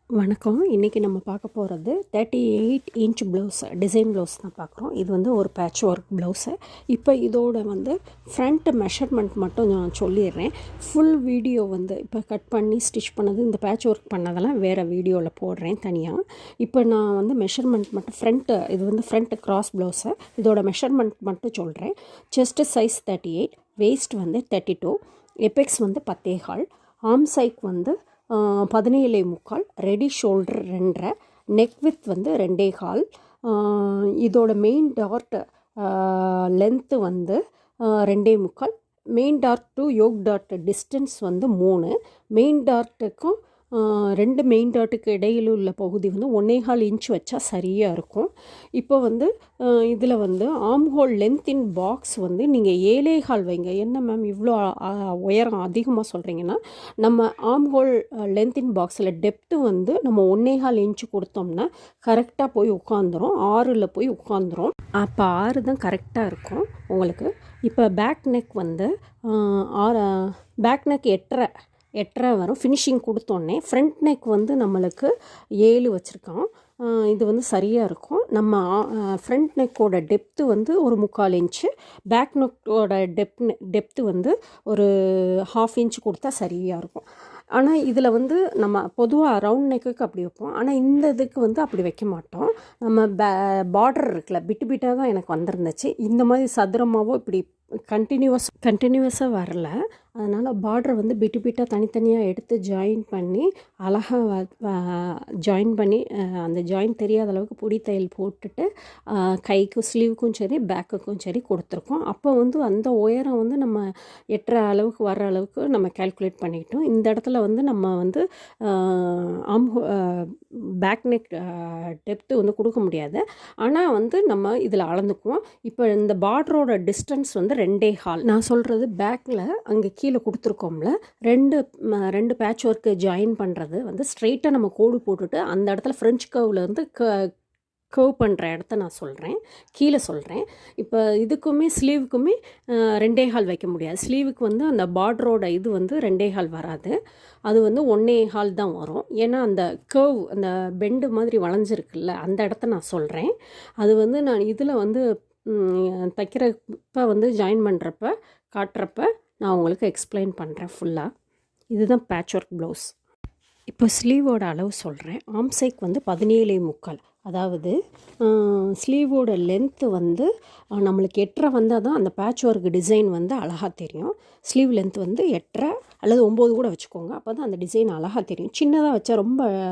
வணக்கம். இன்றைக்கி நம்ம பார்க்க போகிறது 38 இன்ச் ப்ளவுஸ் டிசைன் ப்ளவுஸ் தான் பார்க்குறோம். இது வந்து ஒரு பேட்ச் ஒர்க் ப்ளவுஸு. இப்போ இதோட வந்து ஃப்ரண்ட் மெஷர்மெண்ட் மட்டும் நான் சொல்லிடுறேன். ஃபுல் வீடியோ வந்து இப்போ கட் பண்ணி ஸ்டிச் பண்ணது, இந்த பேட்ச் ஒர்க் பண்ணதெல்லாம் வேறு வீடியோவில் போடுறேன் தனியாக. இப்போ நான் வந்து மெஷர்மெண்ட் மட்டும் இது வந்து ஃப்ரண்ட் கிராஸ் ப்ளவுஸு. இதோட மெஷர்மெண்ட் மட்டும் சொல்கிறேன். செஸ்ட்டு சைஸ் 38, வேஸ்ட் வந்து 32, எபெக்ஸ் வந்து 10.25, ஆர்ம் சைக் வந்து 17.25, ரெடி ஷோல்டர் 2.5, நெக் வித் வந்து 2.25. இதோட மெயின் டாட் லென்த்து வந்து 2.25. Main dot to yoke dot distance வந்து 3. மெயின் டாட்டுக்கும் 2 மெயின் டாட்டுக்கு இடையில் உள்ள பகுதி வந்து 1.25 இன்ச் வச்சா சரியாக இருக்கும். இப்போ வந்து இதில் வந்து ஆர்ம் ஹோல் லென்த் இன் பாக்ஸ் வந்து நீங்கள் 7.25 வைங்க. என்ன மேம் இவ்வளோ உயரம் அதிகமாக சொல்கிறீங்கன்னா, நம்ம ஆர்ம் ஹோல் லென்த் இன் பாக்ஸில் டெப்த்து வந்து நம்ம 1.25 இன்ச்சு கொடுத்தோம்னா கரெக்டாக போய் உட்காந்துரும். 6ல் போய் உட்காந்துரும். அப்போ 6 தான் கரெக்டாக இருக்கும் உங்களுக்கு. இப்போ பேக் நெக் வந்து பேக் நெக் 8.5 வரும். ஃபினிஷிங் கொடுத்தோன்னே ஃப்ரண்ட் நெக் வந்து நம்மளுக்கு 7 வச்சுருக்கோம். இது வந்து சரியாக இருக்கும். நம்ம ஃப்ரண்ட் நெக்கோட டெப்த்து வந்து ஒரு 3/4 இன்ச்சு, பேக் நெக்கோட டெப்த்து வந்து ஒரு 1/2 இன்ச்சு கொடுத்தா சரியாக இருக்கும். ஆனால் இதில் வந்து நம்ம பொதுவாக ரவுண்ட் நெக்குக்கு அப்படி வைப்போம். ஆனால் இந்த இதுக்கு வந்து அப்படி வைக்க மாட்டோம். நம்ம பார்டர் இருக்குல்ல, பிட்டாக தான் எனக்கு வந்திருந்துச்சு. இந்த மாதிரி சதுரமாகவோ இப்படி கண்டினியூவஸாக வரல. அதனால் பார்டரை வந்து பிட்டாக தனித்தனியாக எடுத்து ஜாயின் பண்ணி அழகாக ஜாயின் பண்ணி அந்த ஜாயின் தெரியாத அளவுக்கு பொடி தையல் போட்டுட்டு கைக்கும் ஸ்லீவுக்கும் சரி பேக்குக்கும் சரி கொடுத்துருக்கோம். அப்போ வந்து அந்த உயரம் வந்து நம்ம 8.5 அளவுக்கு வர அளவுக்கு நம்ம கால்குலேட் பண்ணிக்கிட்டோம். இந்த இடத்துல வந்து நம்ம வந்து பேக் நெக் டெப்த்து வந்து கொடுக்க முடியாது. ஆனால் வந்து நம்ம இதில் அளந்துக்குவோம். இப்போ இந்த பார்டரோட டிஸ்டன்ஸ் வந்து 2.25. நான் சொல்கிறது பேக்கில் அங்கே கீழே கொடுத்துருக்கோம்ல, ரெண்டு பேட்ச் ஒர்க்கு ஜாயின் பண்ணுறது வந்து ஸ்ட்ரெயிட்டாக நம்ம கோடு போட்டுட்டு அந்த இடத்துல ஃப்ரெஞ்ச் கர்வ்லேருந்து கர்வ் பண்ணுற இடத்த நான் சொல்கிறேன், கீழே சொல்கிறேன். இப்போ இதுக்குமே ஸ்லீவுக்குமே 2.25 வைக்க முடியாது. ஸ்லீவுக்கு வந்து அந்த பார்டரோட இது வந்து 2.25 வராது. அது வந்து 1.25 தான் வரும். ஏன்னா அந்த கர்வ் அந்த பெண்டு மாதிரி வளைஞ்சிருக்குல்ல, அந்த இடத்த நான் சொல்கிறேன். அது வந்து நான் இதில் வந்து தைக்கிறப்ப வந்து ஜாயின் பண்ணுறப்ப காட்டுறப்ப நான் உங்களுக்கு எக்ஸ்பிளைன் பண்ணுறேன் ஃபுல்லாக. இதுதான் பேட்ச் ஒர்க் ப்ளவுஸ். இப்போ ஸ்லீவோட அளவு சொல்கிறேன். ஆர்ம் சைக் வந்து 17.25. அதாவது ஸ்லீவோட லென்த்து வந்து நம்மளுக்கு 8.5 வந்தால் தான் அந்த பேட்ச் ஒர்க் டிசைன் வந்து அழகாக தெரியும். ஸ்லீவ் லென்த் வந்து 8.5 அல்லது 9 கூட வச்சுக்கோங்க. அப்போ தான் அந்த டிசைன் அழகாக தெரியும். சின்னதாக வச்சா ரொம்ப